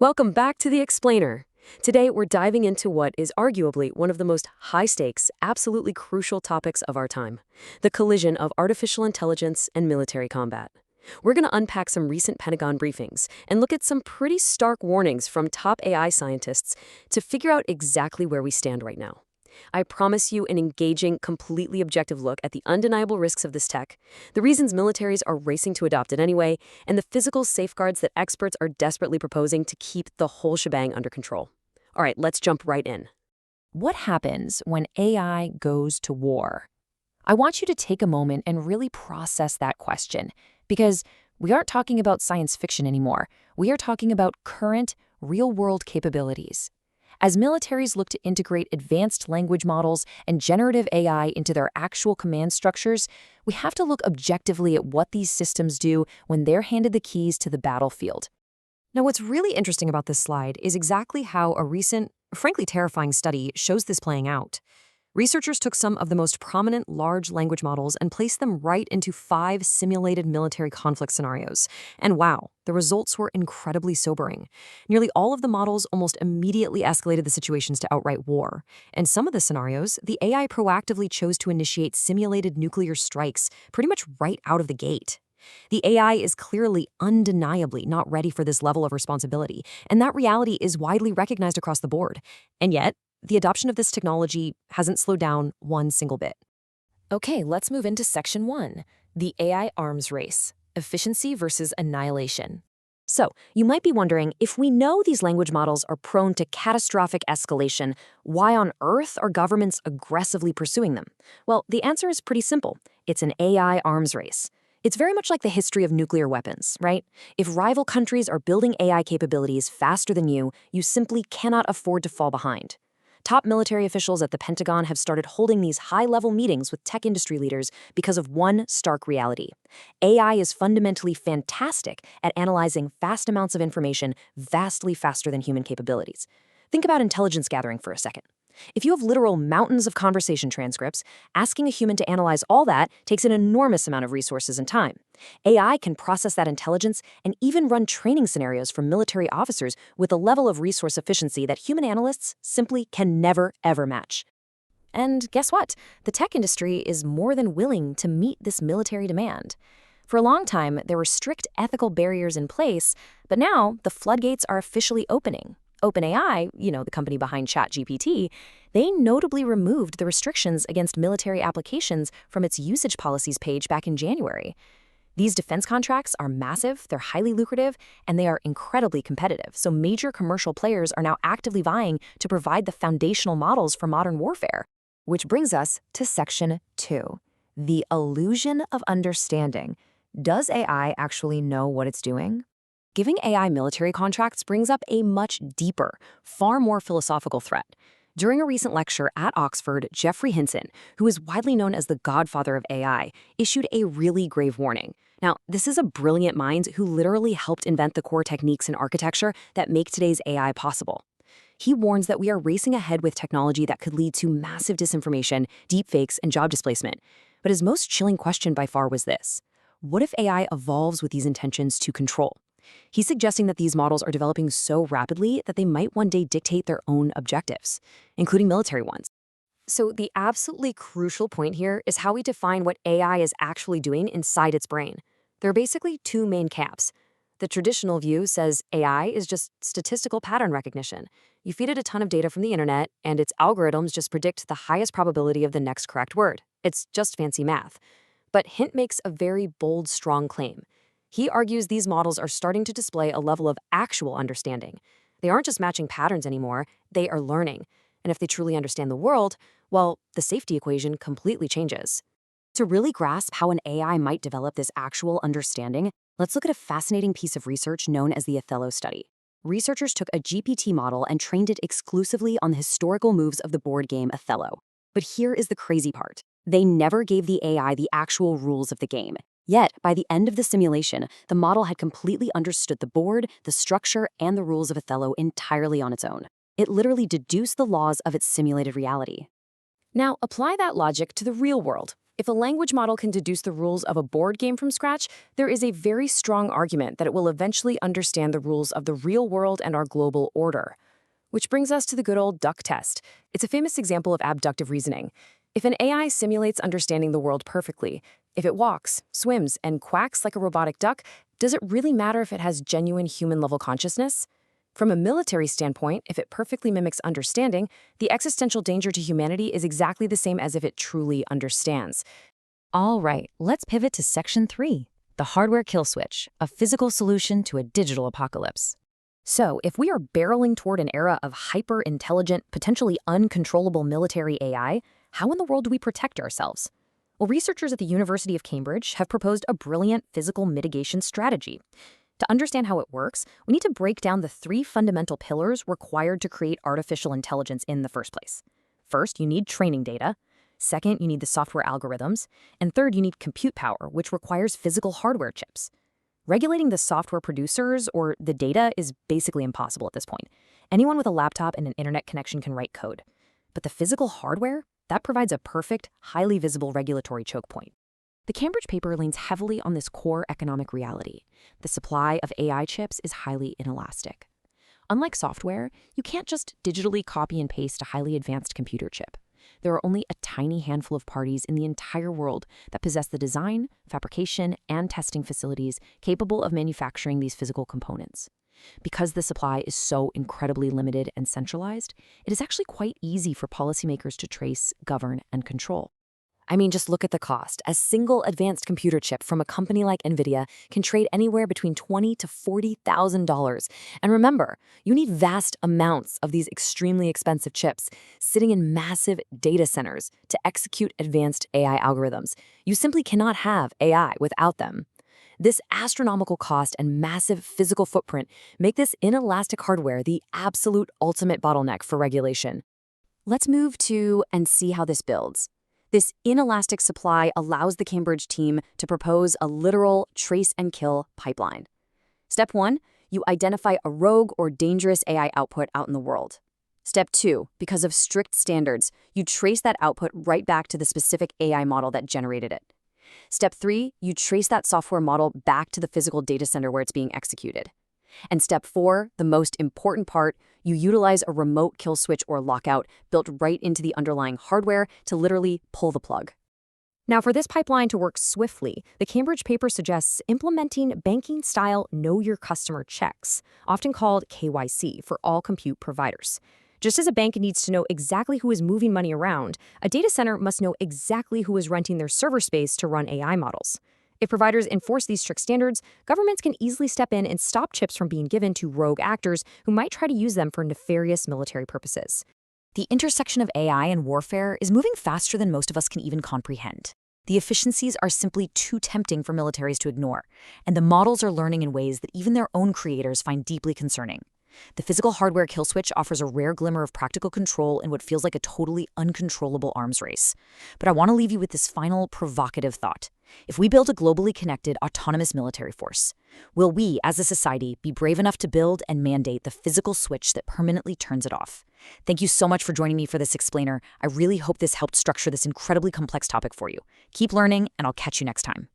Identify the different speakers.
Speaker 1: Welcome back to The Explainer. Today, we're diving into what is arguably one of the most high-stakes, absolutely crucial topics of our time, the collision of artificial intelligence and military combat. We're going to unpack some recent Pentagon briefings and look at some pretty stark warnings from top AI scientists to figure out exactly where we stand right now. I promise you an engaging, completely objective look at the undeniable risks of this tech, the reasons militaries are racing to adopt it anyway, and the physical safeguards that experts are desperately proposing to keep the whole shebang under control. All right, let's jump right in.
Speaker 2: What happens when AI goes to war? I want you to take a moment and really process that question, because we aren't talking about science fiction anymore. We are talking about current, real-world capabilities. As militaries look to integrate advanced language models and generative AI into their actual command structures, we have to look objectively at what these systems do when they're handed the keys to the battlefield.
Speaker 3: Now, what's really interesting about this slide is exactly how a recent, frankly terrifying study shows this playing out. Researchers took some of the most prominent large language models and placed them right into 5 simulated military conflict scenarios. And wow, the results were incredibly sobering. Nearly all of the models almost immediately escalated the situations to outright war. In some of the scenarios, the AI proactively chose to initiate simulated nuclear strikes pretty much right out of the gate. The AI is clearly, undeniably not ready for this level of responsibility, and that reality is widely recognized across the board. And yet, the adoption of this technology hasn't slowed down one single bit.
Speaker 2: Okay, let's move into Section 1, the AI arms race, efficiency versus annihilation.
Speaker 3: So, you might be wondering, if we know these language models are prone to catastrophic escalation, why on earth are governments aggressively pursuing them? Well, the answer is pretty simple. It's an AI arms race. It's very much like the history of nuclear weapons, right? If rival countries are building AI capabilities faster than you simply cannot afford to fall behind. Top military officials at the Pentagon have started holding these high-level meetings with tech industry leaders because of one stark reality. AI is fundamentally fantastic at analyzing vast amounts of information vastly faster than human capabilities. Think about intelligence gathering for a second. If you have literal mountains of conversation transcripts, asking a human to analyze all that takes an enormous amount of resources and time. AI can process that intelligence and even run training scenarios for military officers with a level of resource efficiency that human analysts simply can never, ever match. And guess what? The tech industry is more than willing to meet this military demand. For a long time, there were strict ethical barriers in place, but now the floodgates are officially opening. OpenAI, the company behind ChatGPT, they notably removed the restrictions against military applications from its usage policies page back in January. These defense contracts are massive, they're highly lucrative, and they are incredibly competitive, so major commercial players are now actively vying to provide the foundational models for modern warfare. Which brings us to Section 2, the illusion of understanding. Does AI actually know what it's doing? Giving AI military contracts brings up a much deeper, far more philosophical threat. During a recent lecture at Oxford, Geoffrey Hinton, who is widely known as the Godfather of AI, issued a really grave warning. Now, this is a brilliant mind who literally helped invent the core techniques in architecture that make today's AI possible. He warns that we are racing ahead with technology that could lead to massive disinformation, deepfakes, and job displacement. But his most chilling question by far was this: what if AI evolves with these intentions to control? He's suggesting that these models are developing so rapidly that they might one day dictate their own objectives, including military ones. So the absolutely crucial point here is how we define what AI is actually doing inside its brain. There are basically 2 main camps. The traditional view says AI is just statistical pattern recognition. You feed it a ton of data from the internet, and its algorithms just predict the highest probability of the next correct word. It's just fancy math. But Hint makes a very bold, strong claim. He argues these models are starting to display a level of actual understanding. They aren't just matching patterns anymore, they are learning. And if they truly understand the world, well, the safety equation completely changes. To really grasp how an AI might develop this actual understanding, let's look at a fascinating piece of research known as the Othello study. Researchers took a GPT model and trained it exclusively on the historical moves of the board game Othello. But here is the crazy part. They never gave the AI the actual rules of the game. Yet, by the end of the simulation, the model had completely understood the board, the structure, and the rules of Othello entirely on its own. It literally deduced the laws of its simulated reality. Now, apply that logic to the real world.
Speaker 1: If a language model can deduce the rules of a board game from scratch, there is a very strong argument that it will eventually understand the rules of the real world and our global order. Which brings us to the good old duck test. It's a famous example of abductive reasoning. If an AI simulates understanding the world perfectly, if it walks, swims, and quacks like a robotic duck, does it really matter if it has genuine human-level consciousness? From a military standpoint, if it perfectly mimics understanding, the existential danger to humanity is exactly the same as if it truly understands.
Speaker 3: All right, let's pivot to Section 3, the hardware kill switch, a physical solution to a digital apocalypse. So, if we are barreling toward an era of hyper-intelligent, potentially uncontrollable military AI, how in the world do we protect ourselves? Well, researchers at the University of Cambridge have proposed a brilliant physical mitigation strategy. To understand how it works, we need to break down the 3 fundamental pillars required to create artificial intelligence in the first place. First, you need training data. Second, you need the software algorithms. And third, you need compute power, which requires physical hardware chips. Regulating the software producers or the data is basically impossible at this point. Anyone with a laptop and an internet connection can write code. But the physical hardware, that provides a perfect, highly visible regulatory choke point. The Cambridge paper leans heavily on this core economic reality. The supply of AI chips is highly inelastic. Unlike software, you can't just digitally copy and paste a highly advanced computer chip. There are only a tiny handful of parties in the entire world that possess the design, fabrication, and testing facilities capable of manufacturing these physical components. Because the supply is so incredibly limited and centralized, it is actually quite easy for policymakers to trace, govern, and control. I mean, just look at the cost. A single advanced computer chip from a company like NVIDIA can trade anywhere between $20,000 to $40,000. And remember, you need vast amounts of these extremely expensive chips sitting in massive data centers to execute advanced AI algorithms. You simply cannot have AI without them. This astronomical cost and massive physical footprint make this inelastic hardware the absolute ultimate bottleneck for regulation. Let's move to and see how this builds. This inelastic supply allows the Cambridge team to propose a literal trace and kill pipeline. Step 1, you identify a rogue or dangerous AI output out in the world. Step 2, because of strict standards, you trace that output right back to the specific AI model that generated it. Step 3, you trace that software model back to the physical data center where it's being executed. And step 4, the most important part, you utilize a remote kill switch or lockout built right into the underlying hardware to literally pull the plug. Now, for this pipeline to work swiftly, the Cambridge paper suggests implementing banking-style Know Your Customer checks, often called KYC, for all compute providers. Just as a bank needs to know exactly who is moving money around, a data center must know exactly who is renting their server space to run AI models. If providers enforce these strict standards, governments can easily step in and stop chips from being given to rogue actors who might try to use them for nefarious military purposes. The intersection of AI and warfare is moving faster than most of us can even comprehend. The efficiencies are simply too tempting for militaries to ignore, and the models are learning in ways that even their own creators find deeply concerning. The physical hardware kill switch offers a rare glimmer of practical control in what feels like a totally uncontrollable arms race. But I want to leave you with this final provocative thought. If we build a globally connected, autonomous military force, will we, as a society, be brave enough to build and mandate the physical switch that permanently turns it off? Thank you so much for joining me for this explainer. I really hope this helped structure this incredibly complex topic for you. Keep learning, and I'll catch you next time.